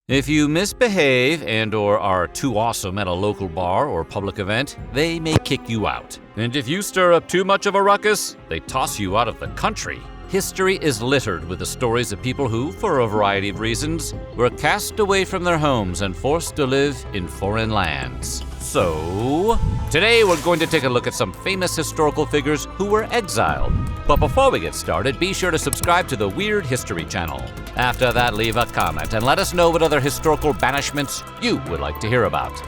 If you misbehave and/or are too awesome at a local bar or public event, they may kick you out. And if you stir up too much of a ruckus, they toss you out of the country. History is littered with the stories of people who, for a variety of reasons, were cast away from their homes and forced to live in foreign lands. So, today we're going to take a look at some famous historical figures who were exiled. But before we get started, be sure to subscribe to the Weird History channel. After that, leave a comment and let us know what other historical banishments you would like to hear about.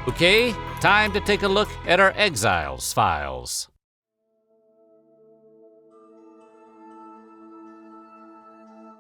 Okay, time to take a look at our exiles files.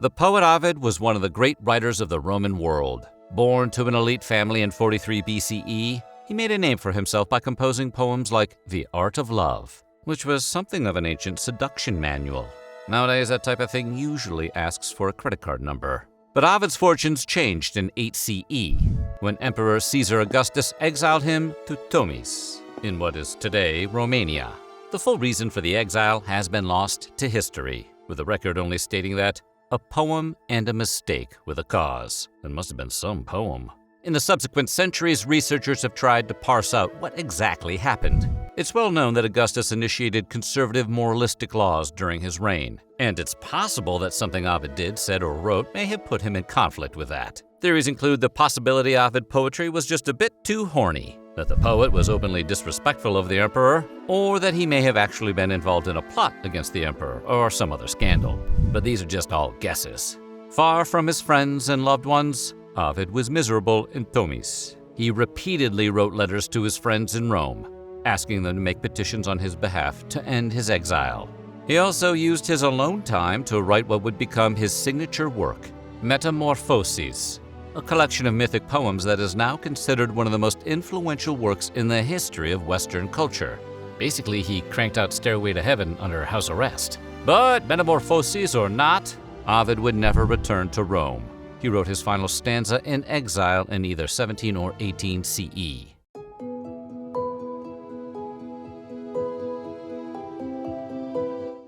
The poet Ovid was one of the great writers of the Roman world. Born to an elite family in 43 BCE, he made a name for himself by composing poems like The Art of Love, which was something of an ancient seduction manual. Nowadays, that type of thing usually asks for a credit card number. But Ovid's fortunes changed in 8 CE, when Emperor Caesar Augustus exiled him to Tomis, in what is today Romania. The full reason for the exile has been lost to history, with the record only stating that a poem and a mistake were the cause. It must have been some poem. In the subsequent centuries, researchers have tried to parse out what exactly happened. It's well known that Augustus initiated conservative moralistic laws during his reign, and it's possible that something Ovid did, said, or wrote may have put him in conflict with that. Theories include the possibility Ovid poetry was just a bit too horny, that the poet was openly disrespectful of the emperor, or that he may have actually been involved in a plot against the emperor or some other scandal. But these are just all guesses. Far from his friends and loved ones, Ovid was miserable in Tomis. He repeatedly wrote letters to his friends in Rome, asking them to make petitions on his behalf to end his exile. He also used his alone time to write what would become his signature work, Metamorphoses, a collection of mythic poems that is now considered one of the most influential works in the history of Western culture. Basically, he cranked out Stairway to Heaven under house arrest. But Metamorphoses or not, Ovid would never return to Rome. He wrote his final stanza in exile in either 17 or 18 CE.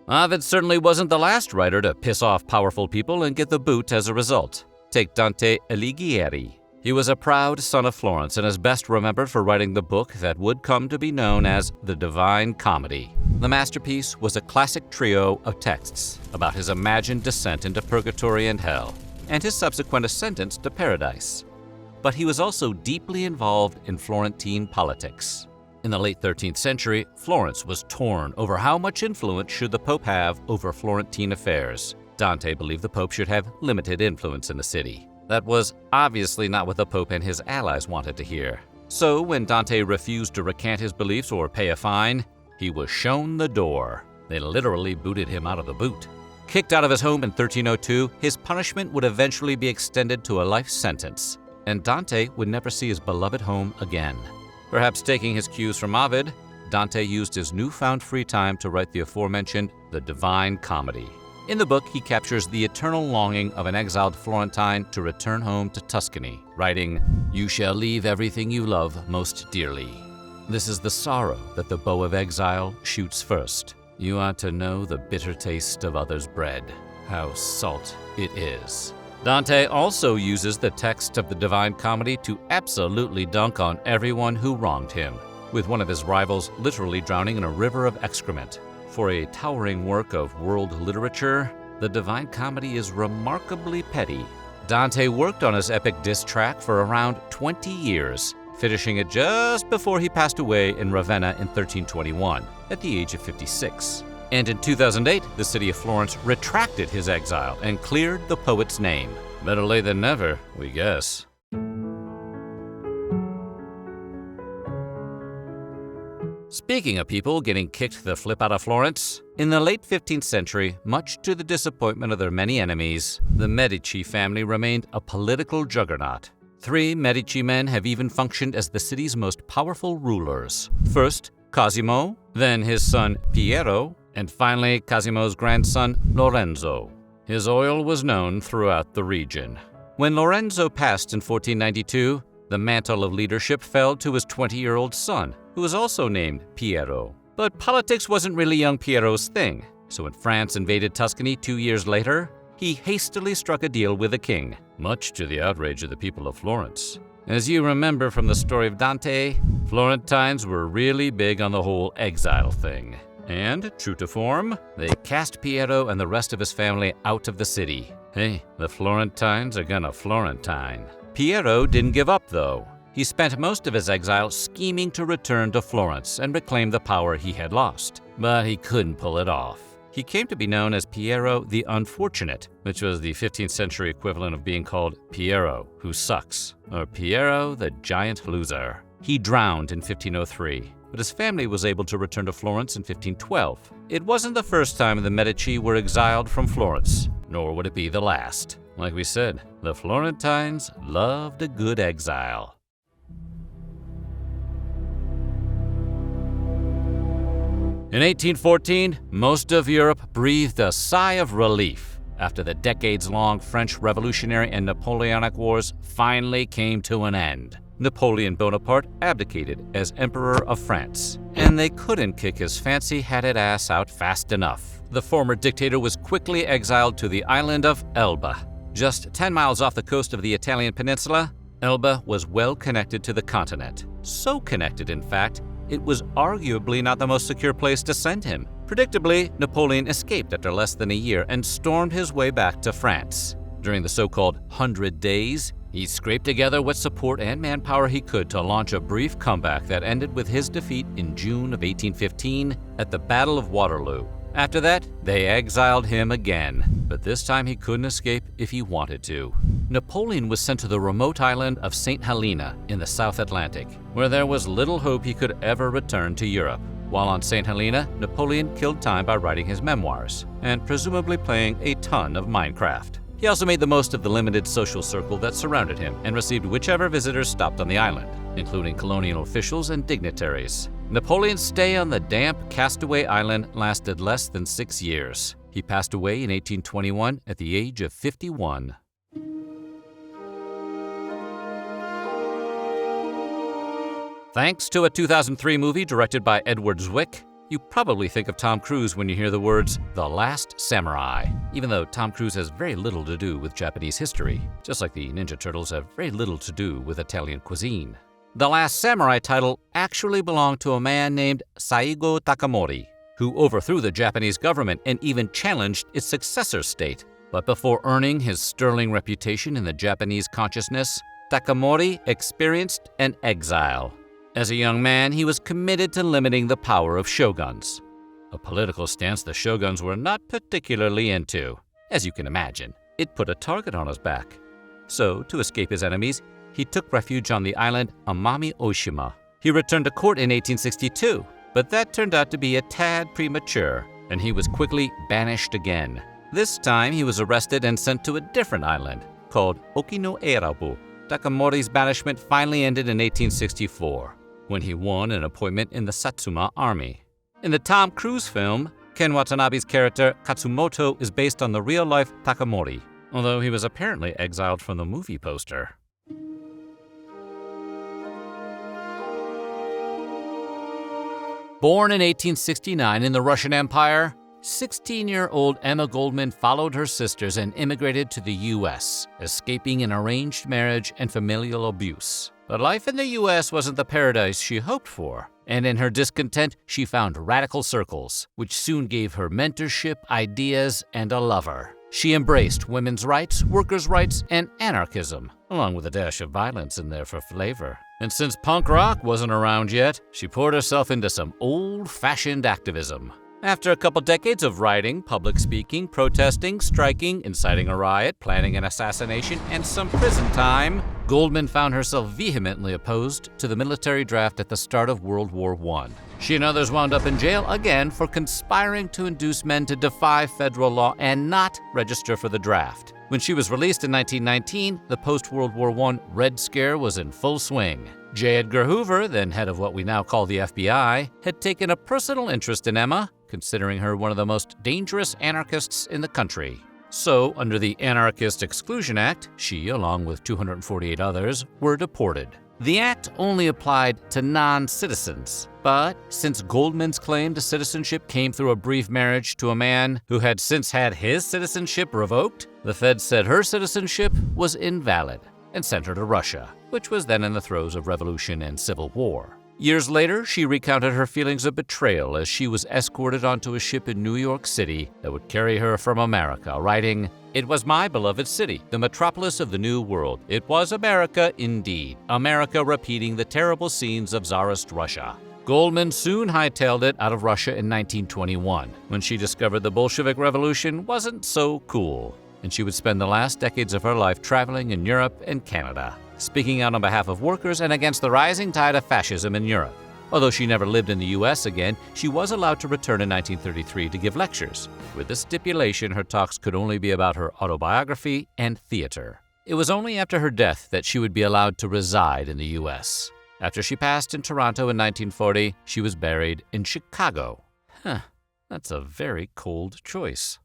Ovid certainly wasn't the last writer to piss off powerful people and get the boot as a result. Take Dante Alighieri. He was a proud son of Florence and is best remembered for writing the book that would come to be known as the Divine Comedy. The masterpiece was a classic trio of texts about his imagined descent into purgatory and hell, and his subsequent ascendance to paradise. But he was also deeply involved in Florentine politics. In the late 13th century, Florence was torn over how much influence should the Pope have over Florentine affairs. Dante believed the Pope should have limited influence in the city. That was obviously not what the Pope and his allies wanted to hear. So when Dante refused to recant his beliefs or pay a fine, he was shown the door. They literally booted him out of the boot. Kicked out of his home in 1302, his punishment would eventually be extended to a life sentence, and Dante would never see his beloved home again. Perhaps taking his cues from Ovid, Dante used his newfound free time to write the aforementioned The Divine Comedy. In the book, he captures the eternal longing of an exiled Florentine to return home to Tuscany, writing, "You shall leave everything you love most dearly. This is the sorrow that the bow of exile shoots first. You ought to know the bitter taste of others' bread, how salt it is." Dante also uses the text of the Divine Comedy to absolutely dunk on everyone who wronged him, with one of his rivals literally drowning in a river of excrement. For a towering work of world literature, the Divine Comedy is remarkably petty. Dante worked on his epic diss track for around 20 years, finishing it just before he passed away in Ravenna in 1321, at the age of 56. And in 2008, the city of Florence retracted his exile and cleared the poet's name. Better late than never, we guess. Speaking of people getting kicked the flip out of Florence, in the late 15th century, much to the disappointment of their many enemies, the Medici family remained a political juggernaut. 3 Medici men have even functioned as the city's most powerful rulers. First, Cosimo, then his son Piero, and finally Cosimo's grandson Lorenzo. His oil was known throughout the region. When Lorenzo passed in 1492, the mantle of leadership fell to his 20-year-old son, who was also named Piero. But politics wasn't really young Piero's thing, so when France invaded Tuscany 2 years later, he hastily struck a deal with the king, much to the outrage of the people of Florence. As you remember from the story of Dante, Florentines were really big on the whole exile thing. And, true to form, they cast Piero and the rest of his family out of the city. Hey, the Florentines are gonna Florentine. Piero didn't give up, though. He spent most of his exile scheming to return to Florence and reclaim the power he had lost. But he couldn't pull it off. He came to be known as Piero the Unfortunate, which was the 15th century equivalent of being called Piero, who sucks, or Piero the Giant Loser. He drowned in 1503, but his family was able to return to Florence in 1512. It wasn't the first time the Medici were exiled from Florence, nor would it be the last. Like we said, the Florentines loved a good exile. In 1814, most of Europe breathed a sigh of relief after the decades-long French Revolutionary and Napoleonic Wars finally came to an end. Napoleon Bonaparte abdicated as Emperor of France, and they couldn't kick his fancy-hatted ass out fast enough. The former dictator was quickly exiled to the island of Elba. Just 10 miles off the coast of the Italian peninsula, Elba was well connected to the continent. So connected, in fact, it was arguably not the most secure place to send him. Predictably, Napoleon escaped after less than a year and stormed his way back to France. During the so-called 100 Days, he scraped together what support and manpower he could to launch a brief comeback that ended with his defeat in June of 1815 at the Battle of Waterloo. After that, they exiled him again, but this time he couldn't escape if he wanted to. Napoleon was sent to the remote island of St. Helena in the South Atlantic, where there was little hope he could ever return to Europe. While on St. Helena, Napoleon killed time by writing his memoirs, and presumably playing a ton of Minecraft. He also made the most of the limited social circle that surrounded him and received whichever visitors stopped on the island, including colonial officials and dignitaries. Napoleon's stay on the damp, castaway island lasted less than 6 years. He passed away in 1821 at the age of 51. Thanks to a 2003 movie directed by Edward Zwick, you probably think of Tom Cruise when you hear the words, The Last Samurai, even though Tom Cruise has very little to do with Japanese history, just like the Ninja Turtles have very little to do with Italian cuisine. The Last Samurai title actually belonged to a man named Saigo Takamori, who overthrew the Japanese government and even challenged its successor state. But before earning his sterling reputation in the Japanese consciousness, Takamori experienced an exile. As a young man, he was committed to limiting the power of shoguns, a political stance the shoguns were not particularly into. As you can imagine, it put a target on his back. So, to escape his enemies, he took refuge on the island Amami Oshima. He returned to court in 1862, but that turned out to be a tad premature, and he was quickly banished again. This time, he was arrested and sent to a different island called Okinoerabu. Takamori's banishment finally ended in 1864. When he won an appointment in the Satsuma army. In the Tom Cruise film, Ken Watanabe's character Katsumoto is based on the real-life Takamori, although he was apparently exiled from the movie poster. Born in 1869 in the Russian Empire, 16-year-old Emma Goldman followed her sisters and immigrated to the U.S., escaping an arranged marriage and familial abuse. But life in the U.S. wasn't the paradise she hoped for, and in her discontent, she found radical circles, which soon gave her mentorship, ideas, and a lover. She embraced women's rights, workers' rights, and anarchism, along with a dash of violence in there for flavor. And since punk rock wasn't around yet, she poured herself into some old-fashioned activism. After a couple decades of writing, public speaking, protesting, striking, inciting a riot, planning an assassination, and some prison time, Goldman found herself vehemently opposed to the military draft at the start of World War I. She and others wound up in jail again for conspiring to induce men to defy federal law and not register for the draft. When she was released in 1919, the post-World War I Red Scare was in full swing. J. Edgar Hoover, then head of what we now call the FBI, had taken a personal interest in Emma, considering her one of the most dangerous anarchists in the country. So, under the Anarchist Exclusion Act, she, along with 248 others, were deported. The act only applied to non-citizens, but since Goldman's claim to citizenship came through a brief marriage to a man who had since had his citizenship revoked, the Fed said her citizenship was invalid and sent her to Russia, which was then in the throes of revolution and civil war. Years later, she recounted her feelings of betrayal as she was escorted onto a ship in New York City that would carry her from America, writing, "It was my beloved city, the metropolis of the New World. It was America indeed, America repeating the terrible scenes of Tsarist Russia." Goldman soon hightailed it out of Russia in 1921, when she discovered the Bolshevik Revolution wasn't so cool, and she would spend the last decades of her life traveling in Europe and Canada, speaking out on behalf of workers and against the rising tide of fascism in Europe. Although she never lived in the U.S. again, she was allowed to return in 1933 to give lectures, with the stipulation her talks could only be about her autobiography and theater. It was only after her death that she would be allowed to reside in the U.S. After she passed in Toronto in 1940, she was buried in Chicago. That's a very cold choice.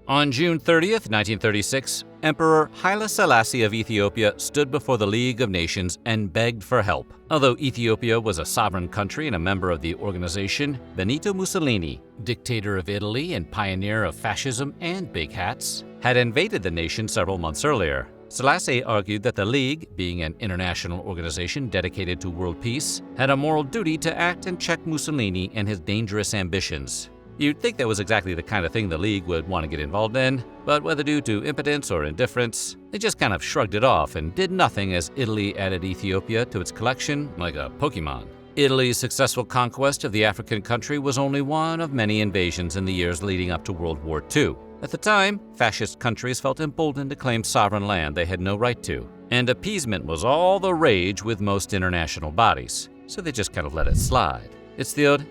On June 30th, 1936, Emperor Haile Selassie of Ethiopia stood before the League of Nations and begged for help. Although Ethiopia was a sovereign country and a member of the organization, Benito Mussolini, dictator of Italy and pioneer of fascism and big hats, had invaded the nation several months earlier. Selassie argued that the League, being an international organization dedicated to world peace, had a moral duty to act and check Mussolini and his dangerous ambitions. You'd think that was exactly the kind of thing the League would want to get involved in, but whether due to impotence or indifference, they just kind of shrugged it off and did nothing as Italy added Ethiopia to its collection like a Pokemon. Italy's successful conquest of the African country was only one of many invasions in the years leading up to World War II. At the time, fascist countries felt emboldened to claim sovereign land they had no right to, and appeasement was all the rage with most international bodies, so they just kind of let it slide. It's the old,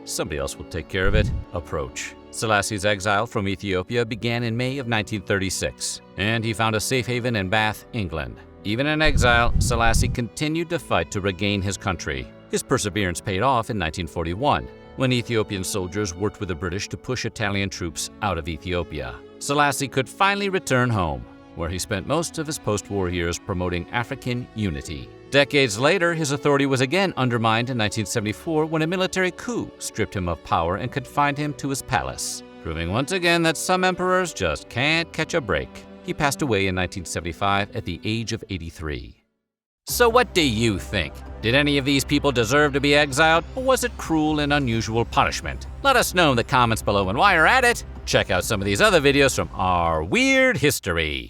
somebody else will take care of it approach. Selassie's exile from Ethiopia began in May of 1936, and he found a safe haven in Bath, England. Even in exile, Selassie continued to fight to regain his country. His perseverance paid off in 1941, when Ethiopian soldiers worked with the British to push Italian troops out of Ethiopia. Selassie could finally return home, where he spent most of his post-war years promoting African unity. Decades later, his authority was again undermined in 1974 when a military coup stripped him of power and confined him to his palace, proving once again that some emperors just can't catch a break. He passed away in 1975 at the age of 83. So what do you think? Did any of these people deserve to be exiled, or was it cruel and unusual punishment? Let us know in the comments below, and while you're at it, check out some of these other videos from our weird history.